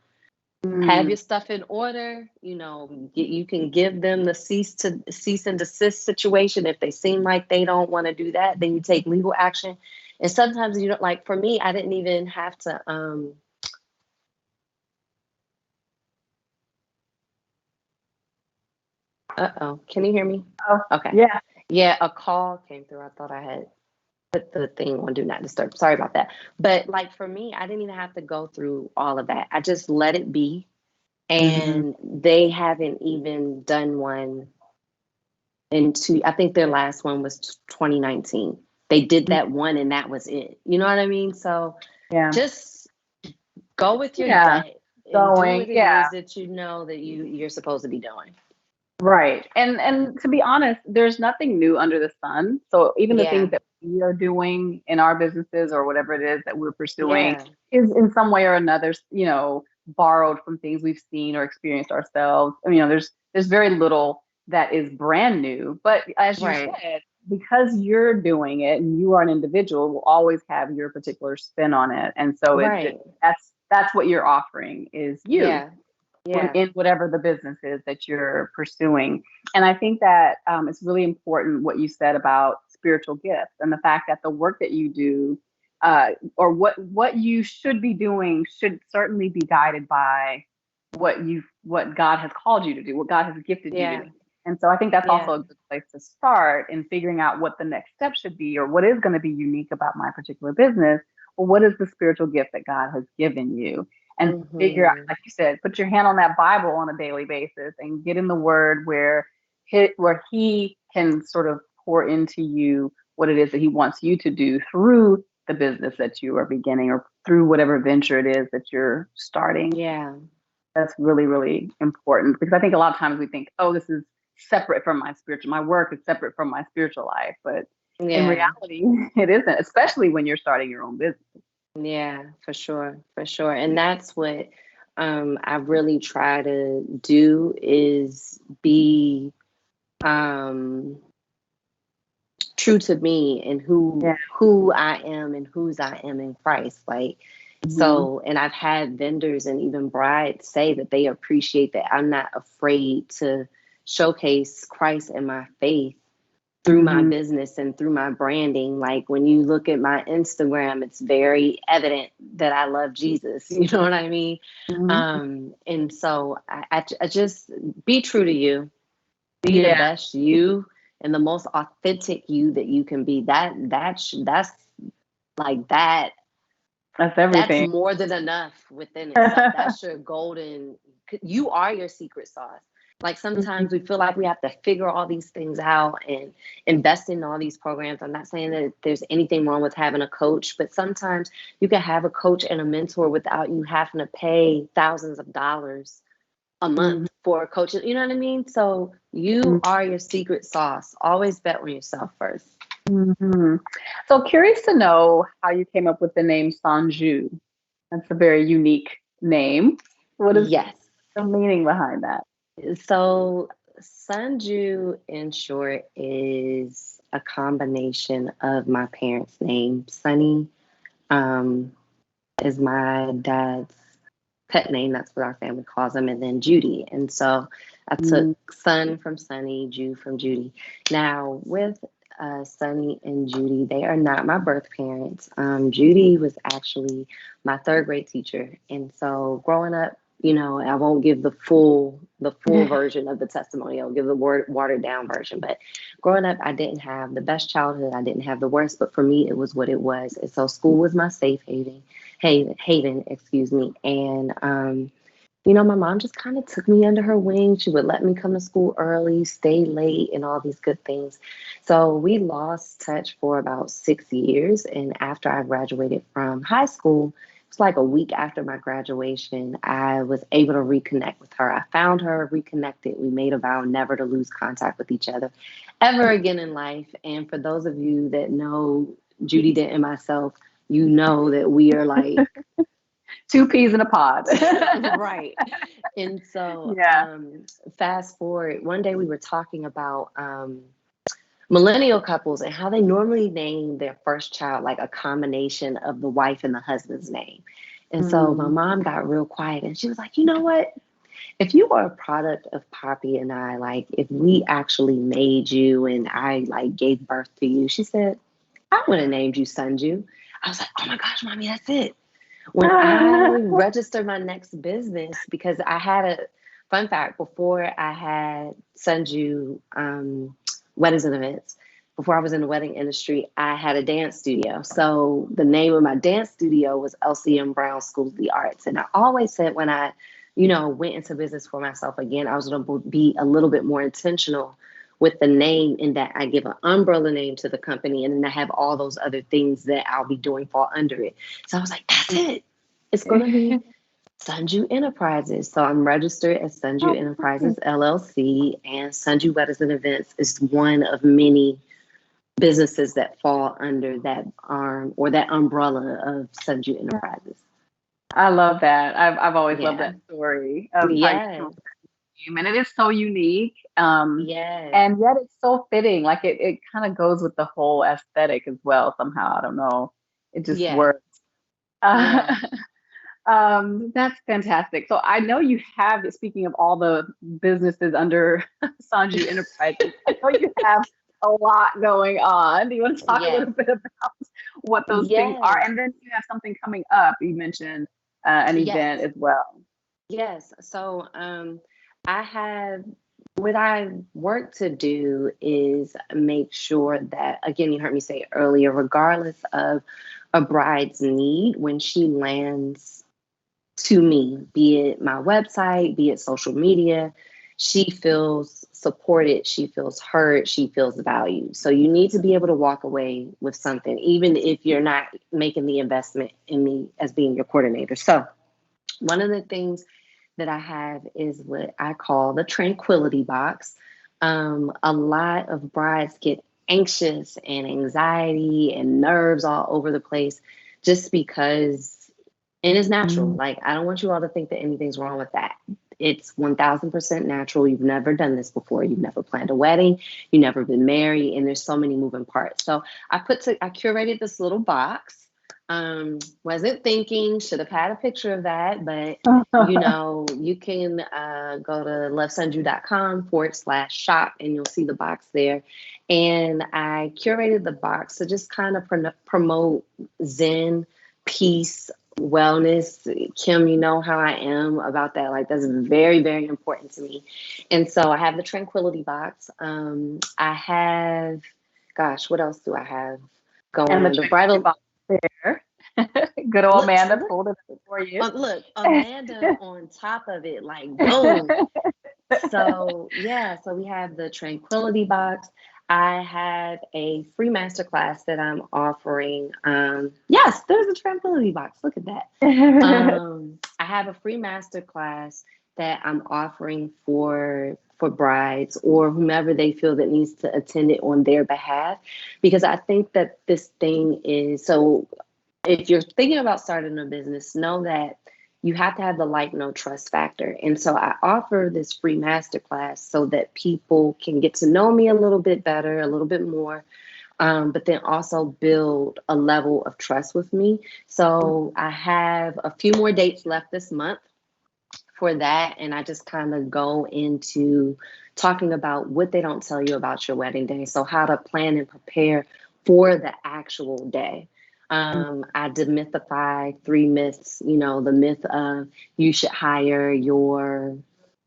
Have
Mm.
your stuff in order. You can give them the cease and desist situation. If they seem like they don't want to do that, then you take legal action. And sometimes you don't, like for me, I didn't even have to uh-oh. Can you hear me?
Oh,
Okay.
yeah.
Yeah, a call came through. I thought I had put the thing on do not disturb. Sorry about that. But like for me, I didn't even have to go through all of that. I just let it be.
Hmm.
And they haven't even done one I think their last one was 2019. They did that one and that was it. You know what I mean? So
Yeah.
just go with your
Yeah.
gut and do
Going.
what it
Yeah.
is that you know that you're supposed to be doing.
Right. And to be honest, there's nothing new under the sun. So even the things
Yeah.
that we are doing in our businesses or whatever it is that we're pursuing
Yeah.
is in some way or another, borrowed from things we've seen or experienced ourselves. There's very little that is brand new. But as you
Right.
said, because you're doing it and you are an individual, will always have your particular spin on it. And so
Right.
that's what you're offering is you
Yeah. Yeah.
in whatever the business is that you're pursuing. And I think that it's really important what you said about spiritual gifts and the fact that the work that you do or what you should be doing should certainly be guided by what God has called you to do, what God has gifted you to do.
Yeah.
And so I think that's also
Yeah.
a good place to start in figuring out what the next step should be or what is going to be unique about my particular business or what is the spiritual gift that God has given you and figure out,
Mm-hmm.
like you said, put your hand on that Bible on a daily basis and get in the Word where he can sort of pour into you what it is that he wants you to do through the business that you are beginning or through whatever venture it is that you're starting.
Yeah.
That's really, really important because I think a lot of times we think, oh, this is separate from my work is separate from my spiritual life. But in
Yeah.
reality, it isn't, especially when you're starting your own business.
Yeah, for sure. For sure. And that's what I really try to do is be um true to me and
Yeah.
who I am and whose I am in Christ. Like,
Hmm.
so, and I've had vendors and even brides say that they appreciate that I'm not afraid to showcase Christ and my faith through my
Hmm.
business and through my branding. Like when you look at my Instagram, it's very evident that I love Jesus. You know what I mean?
Hmm.
And so I just be true to you, be the
Yeah,
best you and the most authentic you that you can be. That's like that.
that's
That's
everything.
more than enough within itself. That's your golden. You are your secret sauce. Like sometimes we feel like we have to figure all these things out and invest in all these programs. I'm not saying that there's anything wrong with having a coach, but sometimes you can have a coach and a mentor without you having to pay thousands of dollars a
Hmm.
month for a coach. You know what I mean? So you are your secret sauce. Always bet on yourself first.
Hmm. So curious to know how you came up with the name Sonju. That's a very unique name. What is
Yes.
the meaning behind that?
So Sonju, in short, is a combination of my parents' name. Sonny um, is my dad's pet name. That's what our family calls him. And then Judy. And so I took
Mm.
Son from Sonny, Ju from Judy. Now, with Sonny and Judy, they are not my birth parents. Judy was actually my third grade teacher. And so growing up, you know, I won't give the full version of the testimony. I'll give the watered down version. But growing up, I didn't have the best childhood. I didn't have the worst. But for me, it was what it was. And so school was my safe haven. Haven, excuse me. And my mom just kind of took me under her wing. She would let me come to school early, stay late, and all these good things. So we lost touch for about 6 years. And after I graduated from high school, it's like a week after my graduation, I was able to reconnect with her. I found her, reconnected. We made a vow never to lose contact with each other ever again in life. And for those of you that know Judy Dent and myself, you know that we are like,
Two peas in a pod.
right. And so,
Yeah.
fast forward, one day we were talking about millennial couples and how they normally name their first child like a combination of the wife and the husband's name. And so my
Mm.
mom got real quiet and she was like, you know what? If you were a product of Poppy and I, like if we actually made you and I like gave birth to you, she said, I would have named you Sonju. I was like, oh my gosh, mommy, that's it. When I registered my next business, because I had a fun fact before I had Sonju weddings and events, before I was in the wedding industry, I had a dance studio. So the name of my dance studio was LCM Brown School of the Arts. And I always said when I, went into business for myself again, I was going to be a little bit more intentional with the name in that I give an umbrella name to the company and then I have all those other things that I'll be doing fall under it. So I was like, that's it. It's going to be Sonju Enterprises. So I'm registered as
Oh,
Sonju
nice.
Enterprises LLC, and Sonju Weddings and Events is one of many businesses that fall under that arm or that umbrella of Sonju Enterprises.
I love that. I've always loved
Yeah.
that story of how you came
Yes.
up with that name, and it is so unique.
Yes.
And yet it's so fitting. Like it kind of goes with the whole aesthetic as well. Somehow, I don't know. It just
Yeah.
works. Uh,
Yeah.
that's fantastic. So I know you have, speaking of all the businesses under Sanju Enterprises, I know you have a lot going on. Do you want to talk a
Yes.
little bit about what those things are?
Yes.
And then you have something coming up. You mentioned an event
Yes.
as well.
Yes. So I have what I work to do is make sure that, again, you heard me say earlier, regardless of a bride's need, when she lands to me, be it my website, be it social media, she feels supported, she feels heard, she feels valued. So you need to be able to walk away with something, even if you're not making the investment in me as being your coordinator. So one of the things that I have is what I call the tranquility box. A lot of brides get anxious and anxiety and nerves all over the place just because, and it's natural. Like, I don't want you all to think that anything's wrong with that. It's 1000% natural. You've never done this before. You've never planned a wedding. You've never been married, and there's so many moving parts. So I curated this little box. Wasn't thinking, should have had a picture of that, but you can go to lovesonju.com/shop and you'll see the box there. And I curated the box to just kind of promote Zen, peace, wellness. Kim, you know how I am about that. Like, that's very, very important to me. And so I have the tranquility box. I have, gosh, what else do I have going
and
on? The bridal
box there. Good old Amanda
look,
pulled it for you.
Look, Amanda on top of it, like boom. So yeah, so we have the tranquility box. I have a free masterclass that I'm offering. Yes, there's a tranquility box. Look at that. I have a free masterclass that I'm offering for brides or whomever they feel that needs to attend it on their behalf, because I think that this thing is so. If you're thinking about starting a business, know that you have to have the like, no trust factor. And so I offer this free masterclass so that people can get to know me a little bit better, a little bit more, but then also build a level of trust with me. So I have a few more dates left this month for that. And I just kind of go into talking about what they don't tell you about your wedding day. So how to plan and prepare for the actual day. I demystify 3 myths, the myth of you should hire your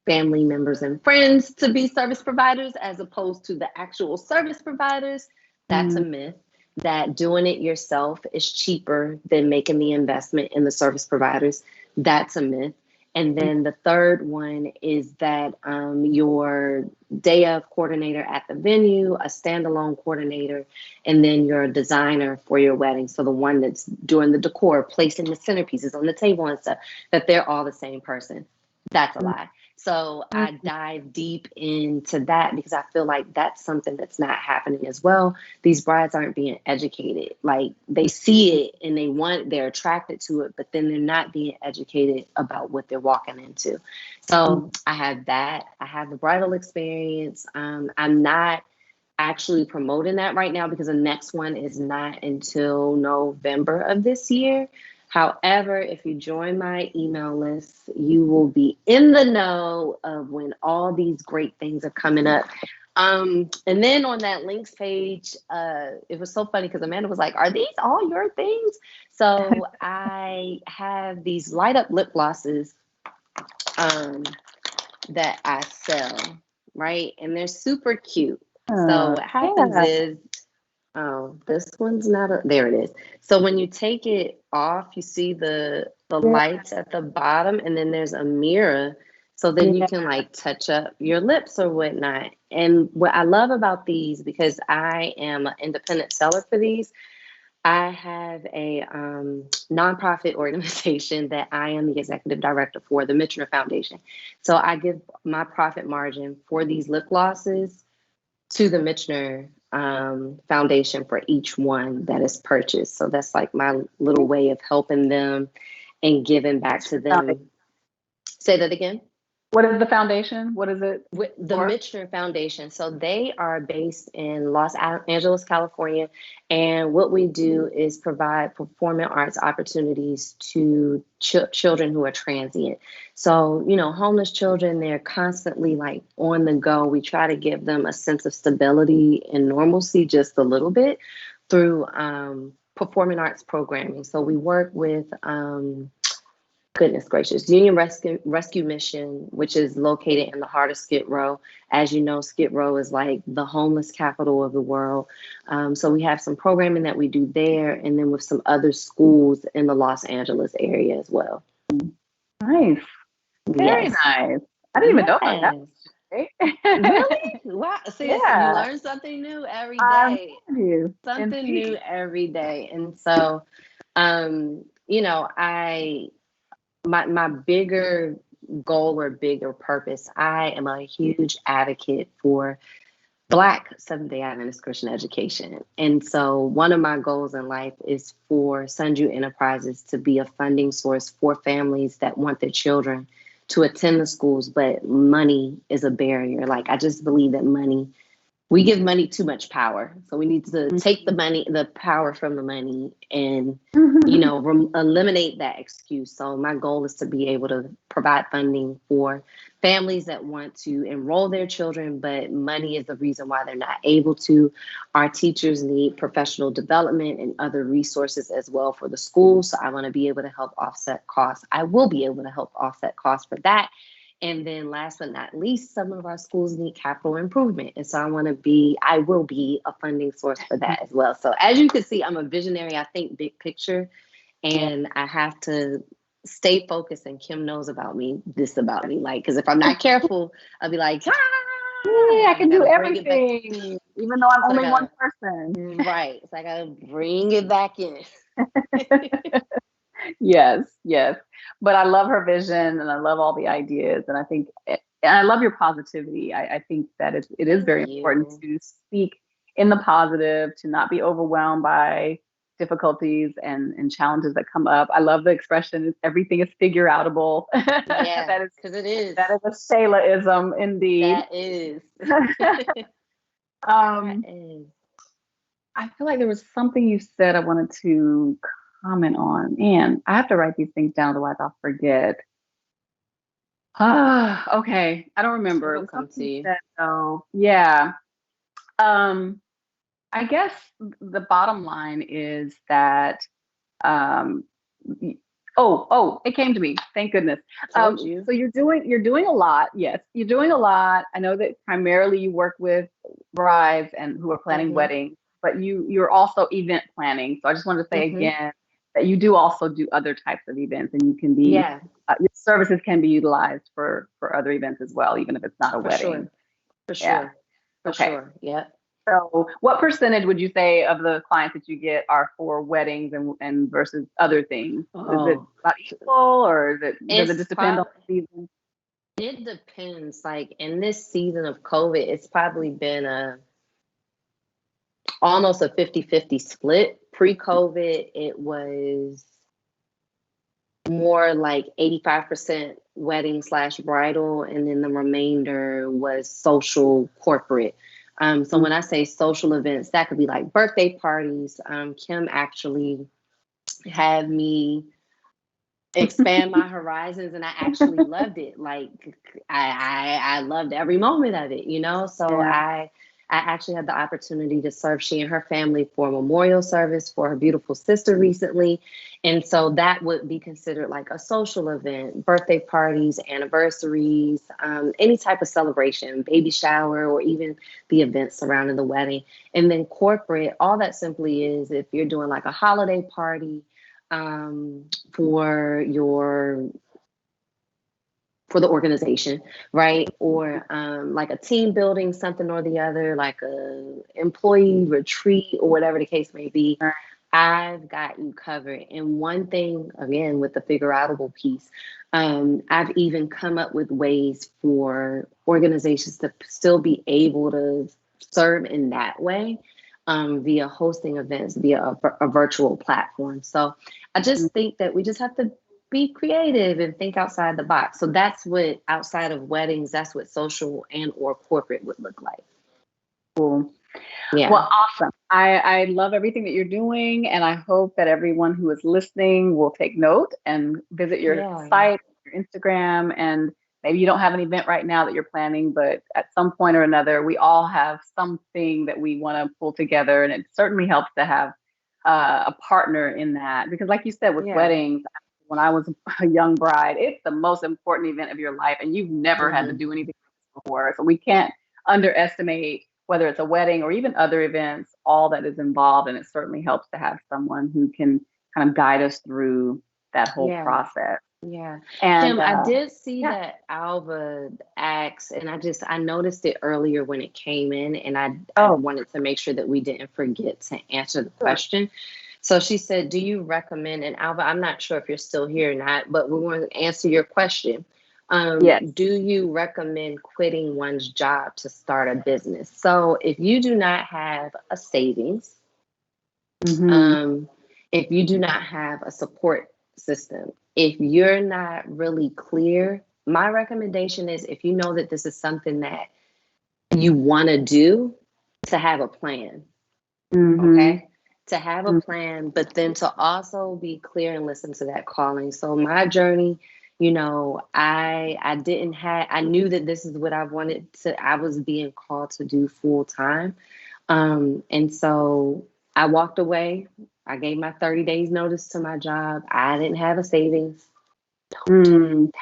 family members and friends to be service providers as opposed to the actual service providers. That's a myth. That doing it yourself is cheaper than making the investment in the service providers. That's a myth. And then the third one is that your day of coordinator at the venue, a standalone coordinator, and then your designer for your wedding. So the one that's doing the decor, placing the centerpieces on the table and stuff, that they're all the same person. That's a lie. So I dive deep into that because I feel like that's something that's not happening as well. These brides aren't being educated. Like, they see it and they're attracted to it, but then they're not being educated about what they're walking into. So I have that. I have the bridal experience. I'm not actually promoting that right now because the next one is not until November of this year. However, if you join my email list, you will be in the know of when all these great things are coming up. And then on that links page, it was so funny because Amanda was like, "Are these all your things?" So I have these light up lip glosses that I sell, right? And they're super cute. So what happens is, this one's not there it is. So when you take it off, you see the lights at the bottom, and then there's a mirror. So then you can like touch up your lips or whatnot. And what I love about these, because I am an independent seller for these, I have a nonprofit organization that I am the executive director for, the Michener Foundation. So I give my profit margin for these lip glosses to the Michener Foundation for each one that is purchased. So that's like my little way of helping them and giving back to them. Say that again.
What is the foundation? What is it?
The Michener Foundation. So they are based in Los Angeles, California. And what we do is provide performing arts opportunities to children who are transient. So, homeless children, they're constantly like on the go. We try to give them a sense of stability and normalcy just a little bit through performing arts programming. So we work with goodness gracious, Union Rescue Mission, which is located in the heart of Skid Row. As you know, Skid Row is like the homeless capital of the world. So we have some programming that we do there, and then with some other schools in the Los Angeles area as well.
Nice. Very nice. I didn't even know about that. right?
Really? Wow. See, you
Yeah,
learn something new every
I'm
day.
telling you,
Something new
indeed.
every day. And so, you know, my bigger goal or bigger purpose, I am a huge advocate for Black Seventh-day Adventist Christian education. And so one of my goals in life is for Sonju Enterprises to be a funding source for families that want their children to attend the schools, but money is a barrier. Like, I just believe that we give money too much power. So we need to take the power from the money and, you know, eliminate that excuse. So my goal is to be able to provide funding for families that want to enroll their children, but money is the reason why they're not able to. Our teachers need professional development and other resources as well for the schools. So I want to be able to help offset costs. I will be able to help offset costs for that. And then last but not least, some of our schools need capital improvement. And so I will be a funding source for that as well. So as you can see, I'm a visionary. I think big picture,
Yeah.
and I have to stay focused. And Kim knows about me. Like, because if I'm not careful, I'll be like,
Yay, I
and I
can
got
do
to bring it back.
everything, even though I'm
So I
only
got
one
to,
person.
right. So I got to bring it back in.
Yes, yes. But I love her vision and I love all the ideas. And I think, and I love your positivity. I think that it is
Thank
very important
you.
to speak in the positive, to not be overwhelmed by difficulties and challenges that come up. I love the expression, everything is figure outable.
Yeah,
That is,
because it is.
that is a Shayla-ism indeed.
That is. That
um,
is.
I feel like there was something you said I wanted to comment on. Man, I have to write these things down, otherwise I'll forget. Ah, okay. I don't remember. It
It'll
was
come
something
to
you
you.
said though. Yeah. Um, I guess the bottom line is that um it came to me. Thank goodness.
Told you.
So you're doing a lot. Yes, you're doing a lot. I know that primarily you work with brides and who are planning
Mm-hmm.
weddings, but you're also event planning. So I just wanted to say
Mm-hmm.
again that you do also do other types of events, and you can be
Yeah,
your services can be utilized for other events as well, even if it's not a
for
wedding.
sure. For
Yeah.
sure. For
Okay.
sure. Yep.
So, what percentage would you say of the clients that you get are for weddings and versus other things? Is it
Oh,
about equal, or does it
it's
just depend on
probably,
the season?
it depends. Like in this season of COVID, it's probably been almost a 50-50 split. Pre-COVID, it was more like 85% wedding slash bridal, and then the remainder was social corporate. So when I say social events, that could be like birthday parties. Kim actually had me expand my horizons, and I actually loved it. Like I loved every moment of it, you know. So
Yeah.
I actually had the opportunity to serve she and her family for a memorial service for her beautiful sister recently. And so that would be considered like a social event, birthday parties, anniversaries, any type of celebration, baby shower, or even the events surrounding the wedding. And then corporate, all that simply is if you're doing like a holiday party, for the organization, right? Or like a team building, something or the other, like a employee retreat or whatever the case may be. I've got you covered. And one thing, again, with the figure outable piece, I've even come up with ways for organizations to still be able to serve in that way, via hosting events via a virtual platform. So I just think that we just have to be creative and think outside the box. So that's what outside of weddings, that's what social and or corporate would look like.
Cool.
Yeah.
Well, awesome. I love everything that you're doing, and I hope that everyone who is listening will take note and visit your
Yeah.
site, your Instagram, and maybe you don't have an event right now that you're planning, but at some point or another, we all have something that we want to pull together, and it certainly helps to have a partner in that. Because, like you said, with
Yeah.
weddings, when I was a young bride, it's the most important event of your life, and you've never had to
Mm-hmm.
do anything before, so we can't underestimate whether it's a wedding or even other events, all that is involved. And it certainly helps to have someone who can kind of guide us through that whole
Yeah.
process.
Yeah.
And
Kim, I did see
yeah,
that Alva asked, and I noticed it earlier when it came in, and I
oh,
wanted to make sure that we didn't forget to answer the
sure.
question. So she said, do you recommend, and Alva, I'm not sure if you're still here or not, but we're going to answer your question.
Yes.
Do you recommend quitting one's job to start a business? So if you do not have a savings,
Mm-hmm.
um, if you do not have a support system, if you're not really clear, my recommendation is if you know that this is something that you want to do, to have a plan,
Mm-hmm.
okay? To have a plan, but then to also be clear and listen to that calling. So my journey, I knew that this is what I was being called to do full time. And so I walked away. I gave my 30 days notice to my job. I didn't have a savings. Don't do it
Mm.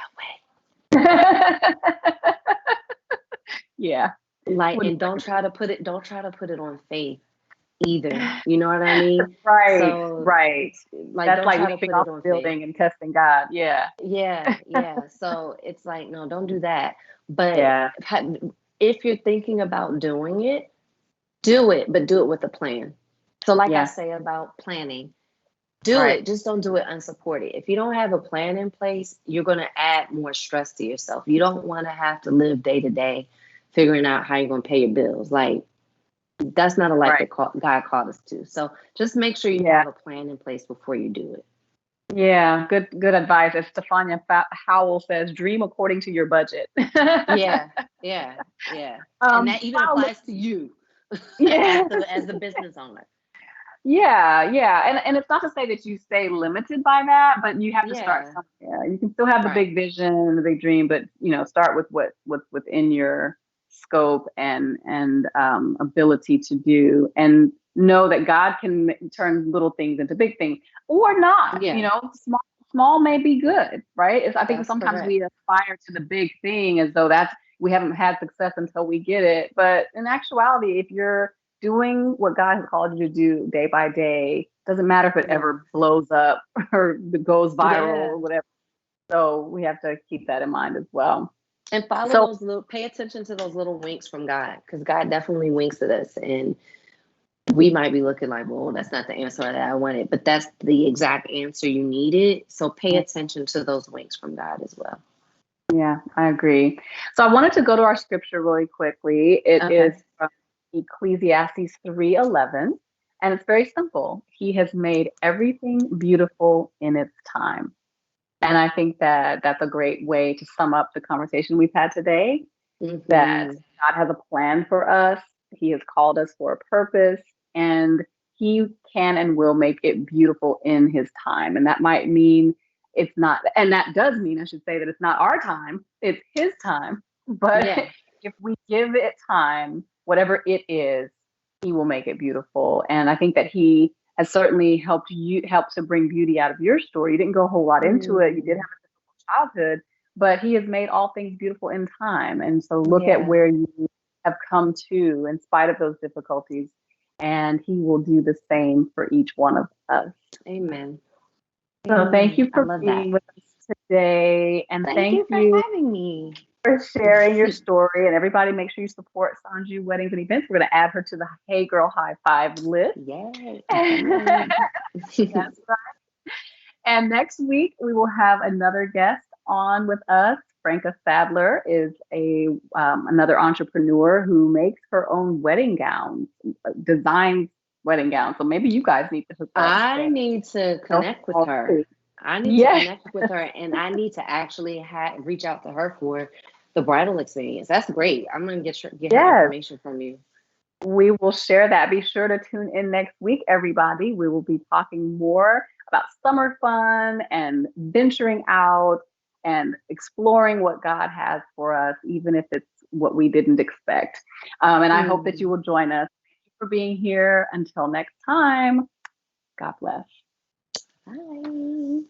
that way.
Yeah.
Like,
Wouldn't
and don't try to put it on faith either. You know what I mean?
right,
So
right.
like,
That's
don't
like
try to
leaping
put it
off
on
the
faith.
building and testing God. Yeah.
Yeah, yeah. So it's like, no, don't do that. But
Yeah.
if you're thinking about doing it, do it, but do it with a plan. So like I
Yeah.
say about planning, do
Right.
it. Just don't do it unsupported. If you don't have a plan in place, you're going to add more stress to yourself. You don't want to have to live day to day figuring out how you're going to pay your bills. Like, that's not a life
Right.
that God called us to. So just make sure you
Yeah.
have a plan in place before you do it.
Yeah. Good advice. As Stefania Howell says, dream according to your budget.
Yeah, yeah, yeah. And that even
Wow.
applies to you
Yeah.
as the business owner.
Yeah, yeah. And it's not to say that you stay limited by that, but you have to start
Yeah,
somewhere. You can still have the
right.
big vision and the big dream, but start with what's within your scope and ability to do, and know that God can turn little things into big things or not.
Yeah,
Small may be good, right? I think
that's
sometimes
correct.
we aspire to the big thing as though we haven't had success until we get it. But in actuality, if you're doing what God has called you to do day by day, doesn't matter if it
Yeah,
ever blows up or goes viral
yeah.
or whatever. So we have to keep that in mind as well.
And follow
So
pay attention to those little winks from God, because God definitely winks at us. And we might be looking like, well, that's not the answer that I wanted, but that's the exact answer you needed. So pay attention to those winks from God as well.
yeah, I agree. So I wanted to go to our scripture really quickly. It is
Okay.
from Ecclesiastes 3:11, and it's very simple. He has made everything beautiful in its time. And I think that that's a great way to sum up the conversation we've had today, that
Hmm.
God has a plan for us. He has called us for a purpose, and He can and will make it beautiful in His time. And that might mean it's not, and that does mean, I should say, that it's not our time, it's His time. But
Yeah.
if we give it time, whatever it is, He will make it beautiful. And I think that He has certainly helped to bring beauty out of your story. You didn't go a whole lot into it. You did have
Mm.
a difficult childhood, but He has made all things beautiful in time. And so look at
Yeah.
where you have come to in spite of those difficulties, and He will do the same for each one of us.
Amen.
So thank
Amen.
you
I
for
love that.
being with us today, and
Thank
thank
you for
you
having me.
for sharing your story. And everybody, make sure you support Sonju Weddings and Events. We're going to add her to the Hey Girl High Five list.
Yay.
That's right. And next week, we will have another guest on with us. Franca Sadler is another entrepreneur who makes her own wedding gowns, designs wedding gowns. So maybe you guys need to hook up.
I need to connect with her.
Too.
I need to
Yeah.
connect with her, and I need to actually reach out to her for the bridal experience. That's great. I'm gonna get her
Yes.
information from you.
We will share that. Be sure to tune in next week, everybody. We will be talking more about summer fun and venturing out and exploring what God has for us, even if it's what we didn't expect. And I hope that you
Mm.
will join us. Thank you for being here. Until next time, God bless.
Bye.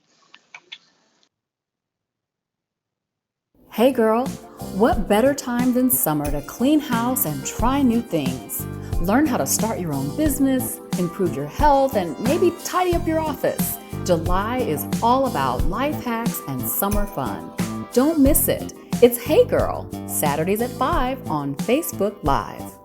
Hey girl, what better time than summer to clean house and try new things? Learn how to start your own business, improve your health, and maybe tidy up your office. July is all about life hacks and summer fun. Don't miss it. It's Hey Girl, Saturdays at 5 on Facebook Live.